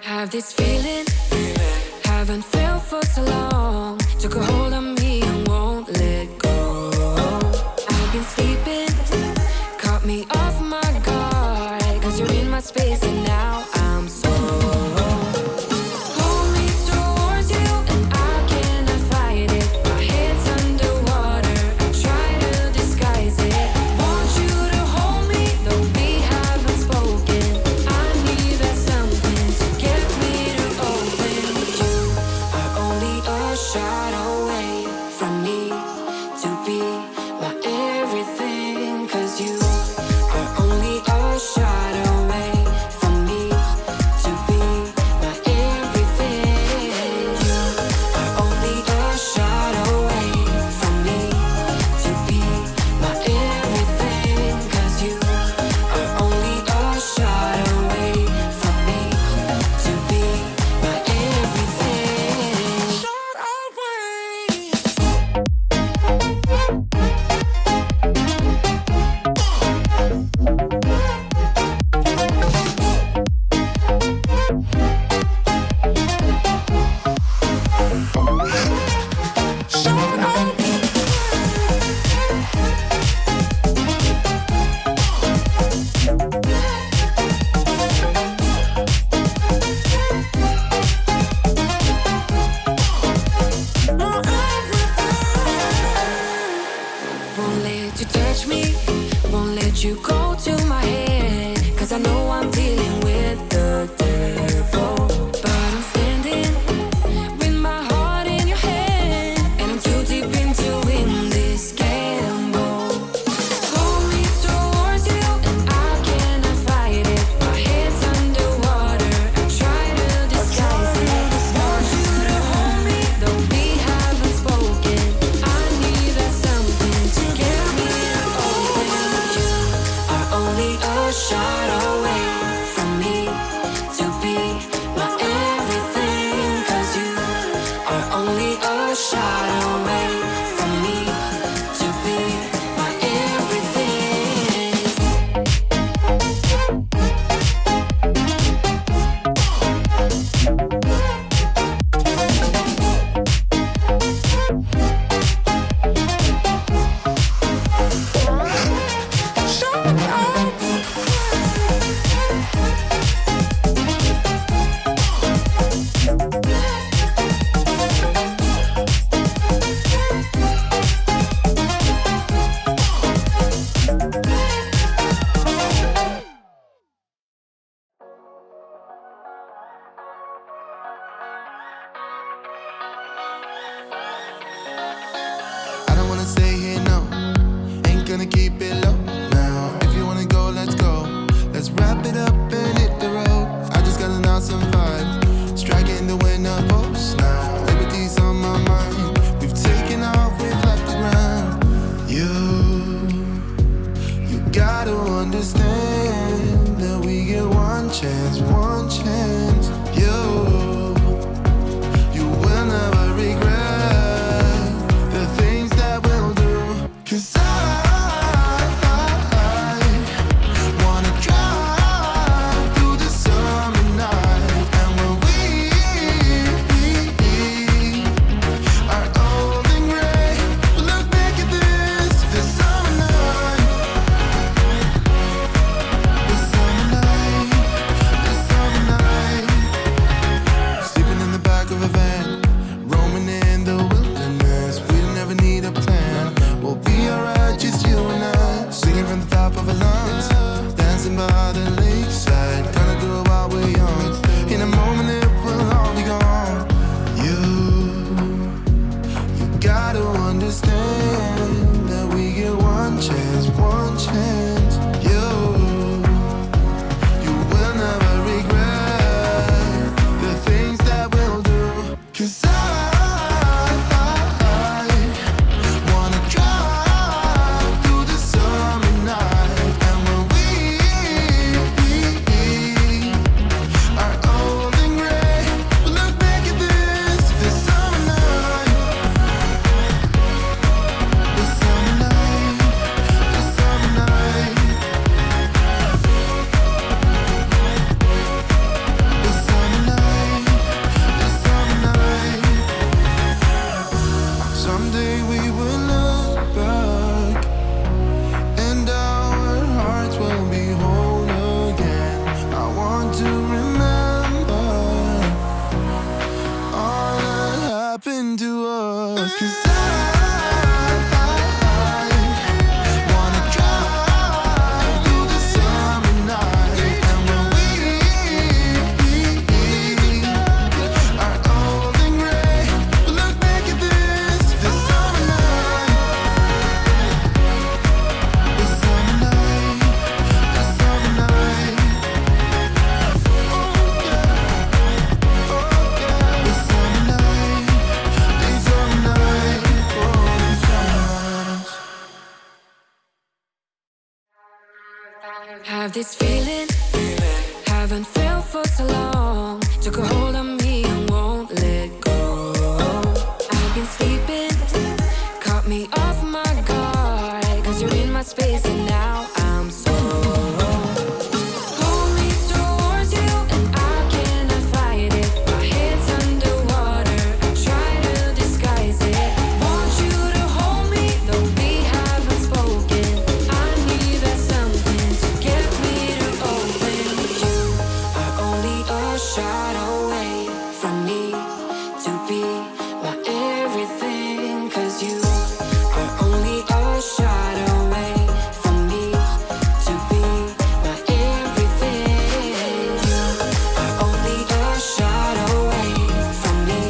Have this feeling, haven't felt for so long. Took a hold of me and won't let go. I've been sleeping, caught me off my guard. Cause you're in my space and now I'm so. Pull me towards you and I cannot fight it. My head's underwater, I try to disguise it. Want you to hold me, though we haven't spoken. I need that something to get me to open. You are only a shot away from me to be my everything. Cause you are only a shot away from me to be my everything. You are only a shot away from me to be my everything. Cause you are only a shot away from me to be my everything. Shot away. Won't let you touch me, won't let you go to my head. Cause I know I'm dealing with the devil. But I'm standing with my heart in your hand. And I'm too deep into in this gamble. Pull me towards you and I cannot fight it. My head's underwater, I try to disguise it. Want you to hold me, though we haven't spoken. I need that something to get me to open. You are only a shot away from me to be my everything. Cause you are only a shot away from me to be my everything. I don't wanna stay here, no. Ain't gonna keep it low now. If you wanna go, let's go. Let's wrap it up and hit the road. I just got an awesome vibe, striking the winner post now. Liberty's on my mind. We've taken off, we've left the ground. You gotta understand that we get one chance, one chance. You will never regret the things that we'll do. 'Cause I wanna drive through the summer night. And when we are old and gray, we'll look back at this summer night. This summer night, this summer night. Sleeping in the back of a van, roaming in the wilderness. We don't ever need a plan. We'll be alright, just you and I. Singing from the top of our lungs, dancing by the lakeside. Gonna do it while we're young. In a moment it will all be gone. You gotta understand that we get one chance, one chance. You will never regret the things that we'll do. 'Cause I wanna drive through the summer night. And when we Have this feeling, haven't felt for so long. Took a hold of me and won't let go. I've been sleeping, caught me off my guard. Cause you're in my space and now I'm so. Pull me towards you and I cannot fight it. My head's underwater, I try to disguise it. Want you to hold me, though we haven't spoken. I need that something to get me to open. You are only a shot away from me to be my everything. Cause you are only a shot away from me to be my everything. You are only a shot away from me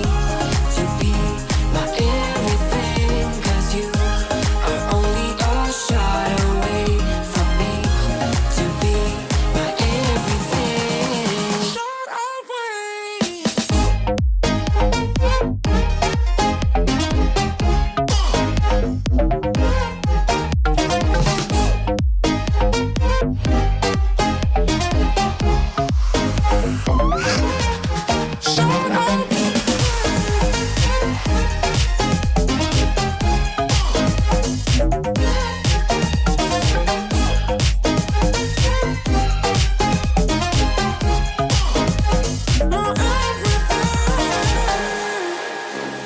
to be my everything. Cause you are only a shot away from me to be my everything. Shot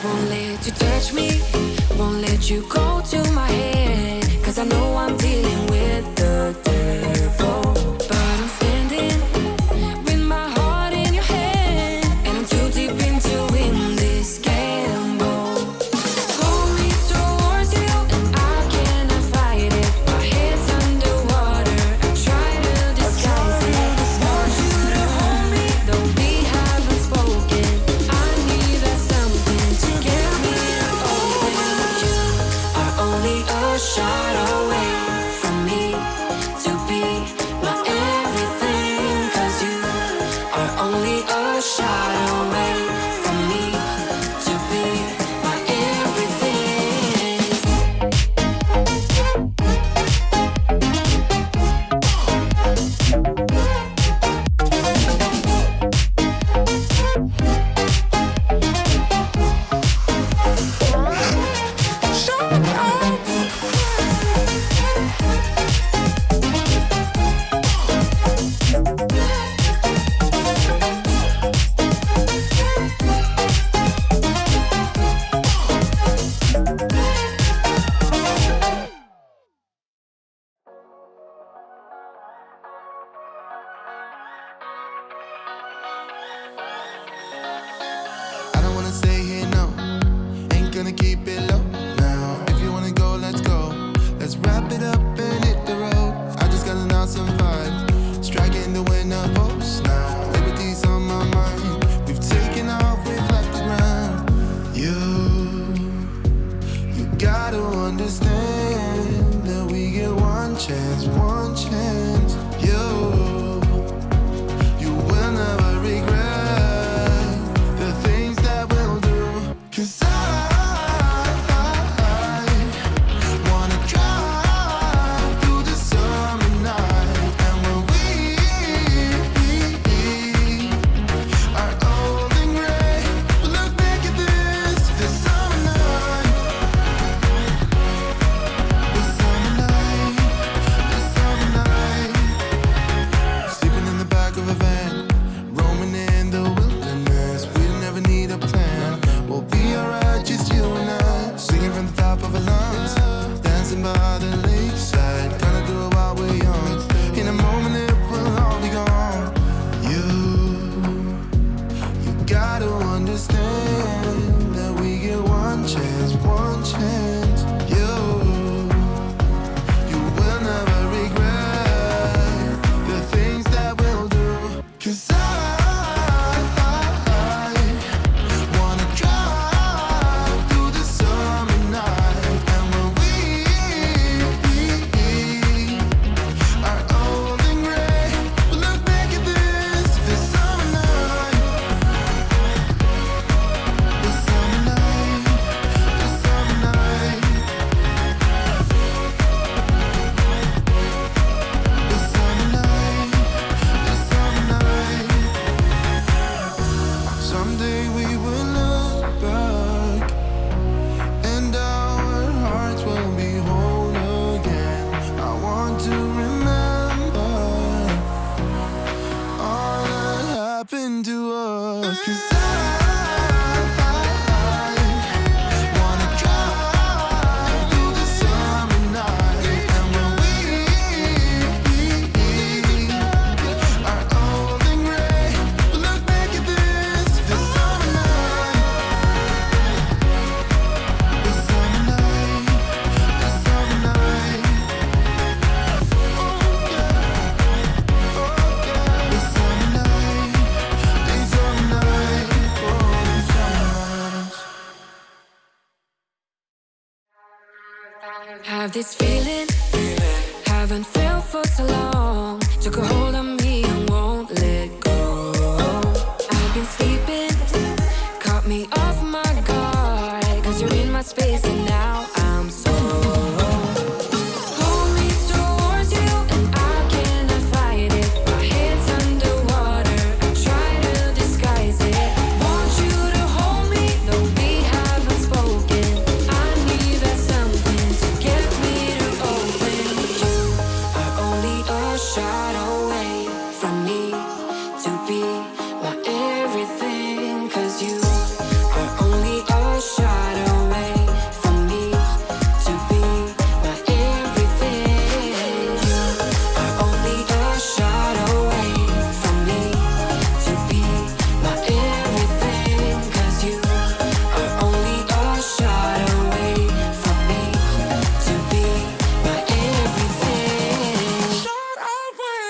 Won't let you touch me, won't let you go to my head. Cause I know I'm dealing with the devil. But I'm standing with my heart in your hand. And I'm too deep into in this gamble. Pull me towards you and I cannot fight it. My head's underwater, I try to disguise it. Want you to hold me, though we haven't spoken. I need that something to get me to open. You are only a shot away from me to be my everything. Cause you are only a shot away from me to be my everything. I don't wanna stay here, no. Ain't gonna keep it low now. If you wanna go, let's go. Let's wrap it up and hit the road. I just got an awesome vibe, striking the winner post now. Liberty's on my mind. We've taken off, we've left the ground. You gotta understand that we get one chance, one chance. You will never regret the things that we'll do. 'Cause I have this feeling, haven't felt for so long. Took a hold of me and won't let go. I've been sleeping, caught me off my guard. Cause you're in my space and now I'm so. Pull me towards you and I cannot fight it. My head's underwater, I try to disguise it. Want you to hold me, though we haven't spoken. I need that something to get me to open. You are only a shot away from me to be my everything. Cause you are only a shot away from me to be my everything. You are only a shot away from me to be my everything. Cause you are only a shot away from me to be my everything. Shot away.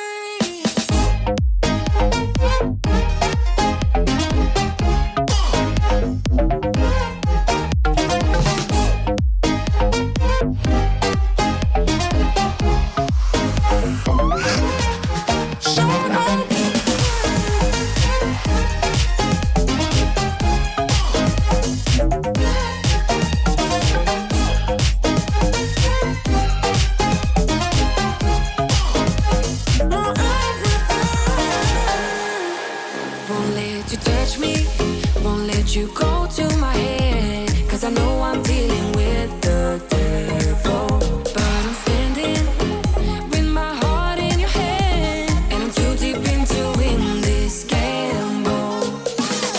Won't let you touch me, won't let you go to my head. Cause I know I'm dealing with the devil. But I'm standing with my heart in your hand, and I'm too deep into in this gamble.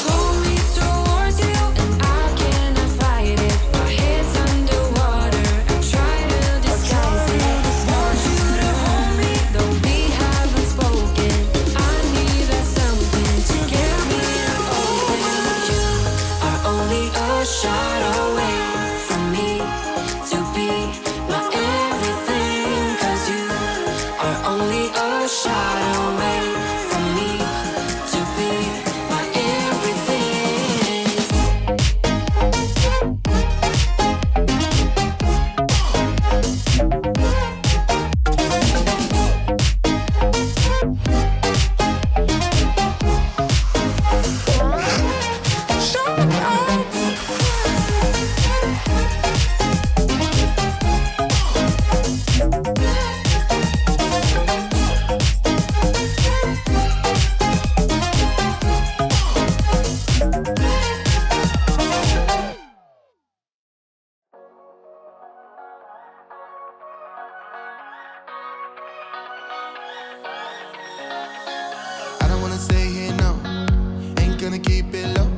Pull me towards you and I cannot fight it. My head's underwater, I try to disguise it. Want you to hold me, though we haven't spoken. I need that something to get me to open. You are only a shot away from me to be my everything. Cause you are only a shot away from me to be my everything. I don't wanna stay here, no. Ain't gonna keep it low.